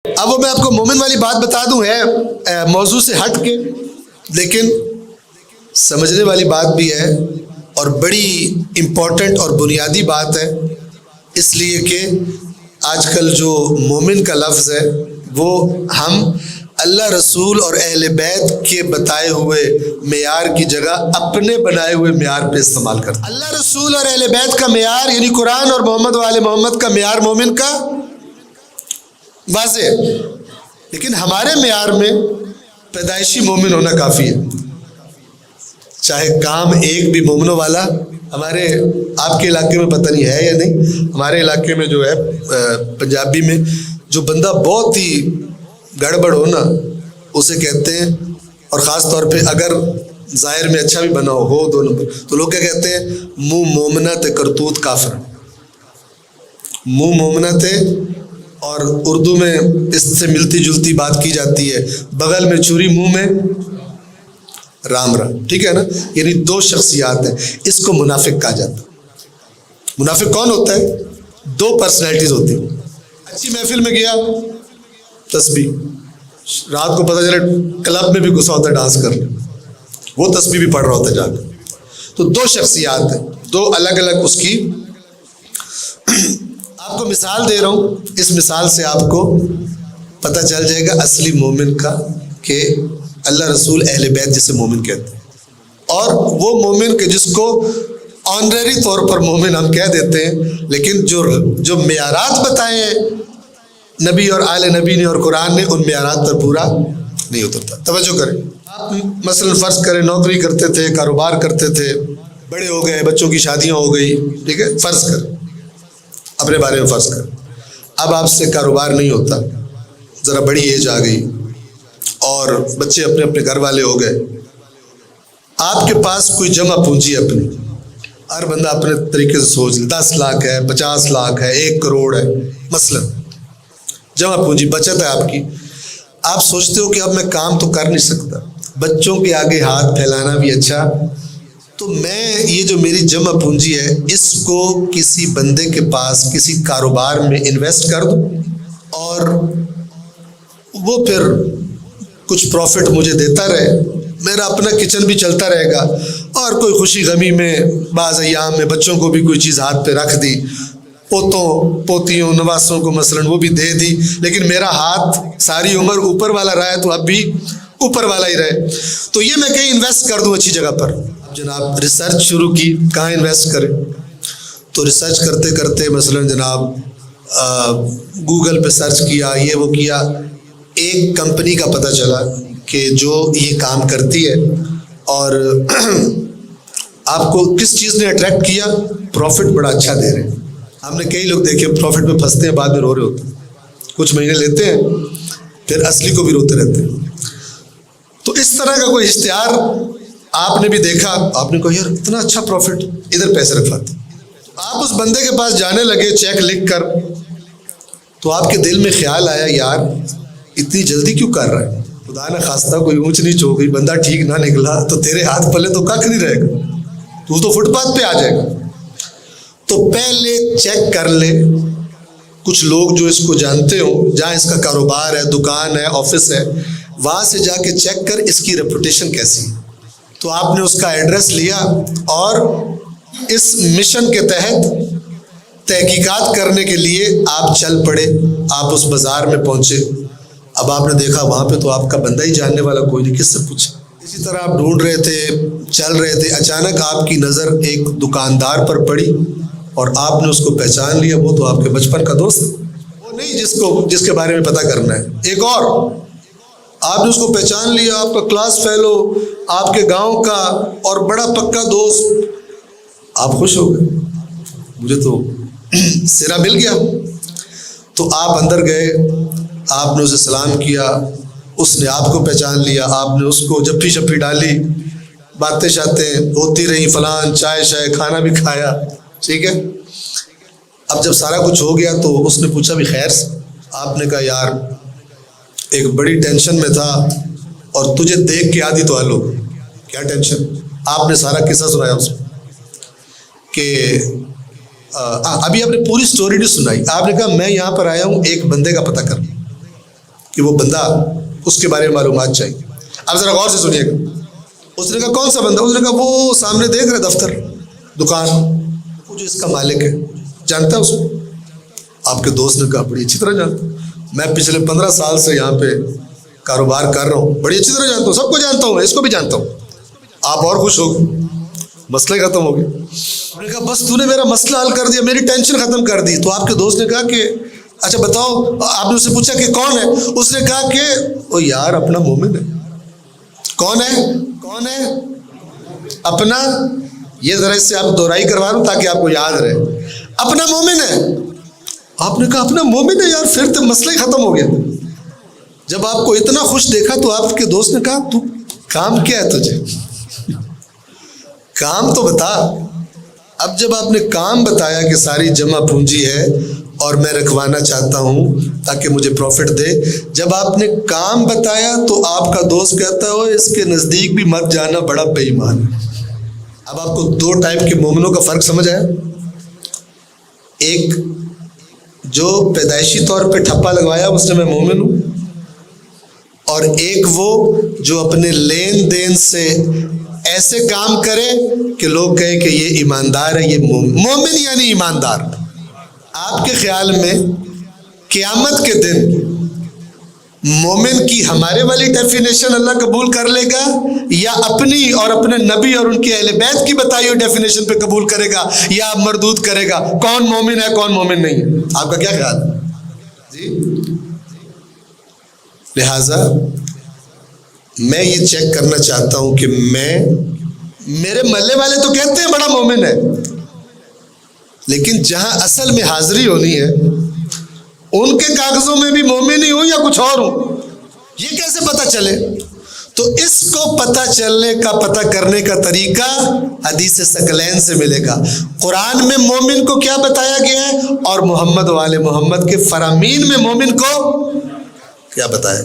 اب وہ میں آپ کو مومن والی بات بتا دوں، ہے موضوع سے ہٹ کے، لیکن سمجھنے والی بات بھی ہے اور بڑی امپورٹنٹ اور بنیادی بات ہے، اس لیے کہ آج کل جو مومن کا لفظ ہے وہ ہم اللہ رسول اور اہل بیت کے بتائے ہوئے معیار کی جگہ اپنے بنائے ہوئے معیار پہ استعمال کرتے ہیں۔ اللہ رسول اور اہل بیت کا معیار یعنی قرآن اور محمد والے محمد کا معیار مومن کا واضح ہے، لیکن ہمارے معیار میں پیدائشی مومن ہونا کافی ہے، چاہے کام ایک بھی مومنوں والا ہمارے آپ کے علاقے میں پتہ نہیں ہے یا نہیں، ہمارے علاقے میں جو ہے پنجابی میں جو بندہ بہت ہی گڑبڑ ہو نا اسے کہتے ہیں، اور خاص طور پہ اگر ظاہر میں اچھا بھی بنا ہو دو نمبر، تو لوگ کیا کہتے ہیں؟ منہ مومنہ تے کرتوت کافر، منہ مومنہ تے، اور اردو میں اس سے ملتی جلتی بات کی جاتی ہے، بغل میں چھری منہ میں رام رام، ٹھیک ہے نا؟ یعنی دو شخصیات ہیں، اس کو منافق کہا جاتا ہے۔ منافق کون ہوتا ہے؟ دو پرسنالٹیز ہوتی ہیں۔ اچھی محفل میں گیا تسبیح، رات کو پتہ چلا کلب میں بھی گھسا ہوتا ہے ڈانس کرنے، وہ تسبیح بھی پڑھ رہا ہوتا ہے جا کر۔ تو دو شخصیات ہیں، دو الگ الگ اس کی۔ آپ کو مثال دے رہا ہوں، اس مثال سے آپ کو پتہ چل جائے گا اصلی مومن کا، کہ اللہ رسول اہل بیت جسے مومن کہتے ہیں، اور وہ مومن کہ جس کو آنریری طور پر مومن ہم کہہ دیتے ہیں، لیکن جو معیارات بتائے ہیں نبی اور آل نبی نے اور قرآن نے، ان معیارات پر پورا نہیں اترتا۔ توجہ کریں، آپ مثلا فرض کریں نوکری کرتے تھے، کاروبار کرتے تھے، بڑے ہو گئے، بچوں کی شادیاں ہو گئی، ٹھیک ہے، فرض کریں اپنے بارے میں فرض کریں، اب آپ سے کاروبار نہیں ہوتا، ذرا بڑی ایج آ گئی اور بچے اپنے اپنے گھر والے ہو گئے، آپ کے پاس کوئی جمع پونجی اپنی، ہر بندہ اپنے طریقے سے سوچ لے، 10 لاکھ ہے، 50 لاکھ ہے، 1 کروڑ ہے، مثلا جمع پونجی بچت ہے آپ کی، آپ سوچتے ہو کہ اب میں کام تو کر نہیں سکتا، بچوں کے آگے ہاتھ پھیلانا بھی اچھا، تو میں یہ جو میری جمع پونجی ہے اس کو کسی بندے کے پاس کسی کاروبار میں انویسٹ کر دوں اور وہ پھر کچھ پروفٹ مجھے دیتا رہے، میرا اپنا کچن بھی چلتا رہے گا، اور کوئی خوشی غمی میں بعض ایام میں بچوں کو بھی کوئی چیز ہاتھ پہ رکھ دی، پوتوں پوتیوں نواسوں کو مثلاً وہ بھی دے دی، لیکن میرا ہاتھ ساری عمر اوپر والا رہا ہے تو اب بھی اوپر والا ہی رہے، تو یہ میں کہیں انویسٹ کر دوں اچھی جگہ پر۔ جناب ریسرچ شروع کی کہاں انویسٹ کریں، تو ریسرچ کرتے کرتے مثلاً جناب گوگل پہ سرچ کیا، یہ وہ کیا، ایک کمپنی کا پتہ چلا کہ جو یہ کام کرتی ہے، اور آپ کو کس چیز نے اٹریکٹ کیا؟ پروفٹ بڑا اچھا دے رہے ہیں۔ ہم نے کئی لوگ دیکھے پروفٹ میں پھنستے ہیں، بعد میں رو رہے ہوتے ہیں، کچھ مہینے لیتے ہیں پھر اصلی کو بھی روتے رہتے ہیں۔ تو اس طرح کا کوئی اشتہار آپ نے بھی دیکھا، آپ نے کہا یار اتنا اچھا پروفٹ، ادھر پیسے رکھواتے، آپ اس بندے کے پاس جانے لگے چیک لکھ کر، تو آپ کے دل میں خیال آیا یار اتنی جلدی کیوں کر رہا ہے، خدا نہ خواستہ کوئی اونچ نیچ ہو گئی، بندہ ٹھیک نہ نکلا تو تیرے ہاتھ پلے تو ککھ نہیں رہے گا، تو فٹ پاتھ پہ آ جائے گا، تو پہلے چیک کر لے کچھ لوگ جو اس کو جانتے ہوں، جہاں اس کا کاروبار ہے، دکان ہے، آفس ہے، وہاں سے جا کے چیک کر اس کی ریپوٹیشن کیسی ہے۔ تو آپ نے اس کا ایڈریس لیا اور اس مشن کے تحت تحقیقات کرنے کے لیے آپ چل پڑے، آپ اس بازار میں پہنچے، اب آپ نے دیکھا وہاں پہ تو آپ کا بندہ ہی جاننے والا کوئی نہیں، کس سے پوچھا؟ اسی طرح آپ ڈھونڈ رہے تھے، چل رہے تھے، اچانک آپ کی نظر ایک دکاندار پر پڑی اور آپ نے اس کو پہچان لیا، وہ تو آپ کے بچپن کا دوست، وہ نہیں جس کے بارے میں پتہ کرنا ہے، ایک اور، آپ نے اس کو پہچان لیا، آپ کا کلاس فیلو، آپ کے گاؤں کا اور بڑا پکا دوست، آپ خوش ہو گئے، مجھے تو سرا مل گیا، تو آپ اندر گئے، آپ نے اسے سلام کیا، اس نے آپ کو پہچان لیا، آپ نے اس کو جپھی شپھی ڈالی، باتیں شاتیں ہوتی رہی، فلان چائے شائے کھانا بھی کھایا، ٹھیک ہے۔ اب جب سارا کچھ ہو گیا تو اس نے پوچھا بھی خیر سے، آپ نے کہا یار ایک بڑی ٹینشن میں تھا اور تجھے دیکھ کے آدھی تو حل ہو گئی۔ کیا ٹینشن؟ آپ نے سارا قصہ سنایا اس کو کہ ابھی آپ نے پوری سٹوری نہیں سنائی، آپ نے کہا میں یہاں پر آیا ہوں ایک بندے کا پتہ کرنا، کہ وہ بندہ اس کے بارے میں معلومات چاہیے. اب ذرا غور سے سنیے گا. اس نے کہا کون سا بندہ؟ اس نے کہا وہ سامنے دیکھ رہے دفتر دکان، وہ جو اس کا مالک ہے، جانتا ہے اس کو؟ آپ کے دوست نے کہا بڑی اچھی طرح جانتا ہوں، میں پچھلے 15 سال سے یہاں پہ کاروبار کر رہا ہوں، بڑی اچھی طرح جانتا ہوں، سب کو جانتا ہوں، اس کو بھی جانتا ہوں. آپ اور خوش ہو گئے، مسئلے ختم ہو گئے. انہوں نے کہا بس تو نے میرا مسئلہ حل کر دیا، میری ٹینشن ختم کر دی. تو آپ کے دوست نے کہا کہ اچھا بتاؤ، آپ نے اس سے پوچھا کہ کون ہے؟ اس نے کہا کہ او یار اپنا مومن ہے. کون ہے؟ کون ہے؟ اپنا. یہ ذرا اس سے آپ دہرائی کروا رہا ہوں تاکہ آپ کو یاد رہے. اپنا مومن ہے. آپ نے کہا اپنا مومن ہے؟ یار پھر تو مسئلہ ہی ختم ہو گیا. جب آپ کو اتنا خوش دیکھا تو آپ کے دوست نے کہا تو کام کیا ہے تجھے؟ کام تو بتا. اب جب آپ نے کام بتایا کہ ساری جمع پونجی ہے اور میں رکھوانا چاہتا ہوں تاکہ مجھے پروفٹ دے، جب آپ نے کام بتایا تو آپ کا دوست کہتا ہو اس کے نزدیک بھی مت جانا، بڑا بے ایمان. اب آپ کو 2 ٹائپ کے مومنوں کا فرق سمجھ آیا؟ ایک جو پیدائشی طور پہ ٹھپا لگوایا اس نے میں مومن ہوں، اور ایک وہ جو اپنے لین دین سے ایسے کام کرے کہ لوگ کہیں کہ یہ ایماندار ہے، یہ مومن یعنی ایماندار. آپ کے خیال میں قیامت کے دن مومن کی ہمارے والی ڈیفینیشن اللہ قبول کر لے گا یا اپنی اور اپنے نبی اور ان کے اہل بیت کی بتائی ہوئی ڈیفینیشن پہ قبول کرے گا یا مردود کرے گا؟ کون مومن ہے کون مومن نہیں ہے؟ آپ کا کیا خیال ہے جی؟ لہذا میں یہ چیک کرنا چاہتا ہوں کہ میرے محلے والے تو کہتے ہیں بڑا مومن ہے، لیکن جہاں اصل میں حاضری ہونی ہے ان کے کاغذوں میں بھی مومن ہی ہوں یا کچھ اور ہوں، یہ کیسے پتہ چلے؟ تو اس کو پتہ کرنے کا طریقہ حدیث ثقلین سے ملے گا. قرآن میں مومن کو کیا بتایا گیا ہے اور محمد والے محمد کے فرامین میں مومن کو کیا بتایا.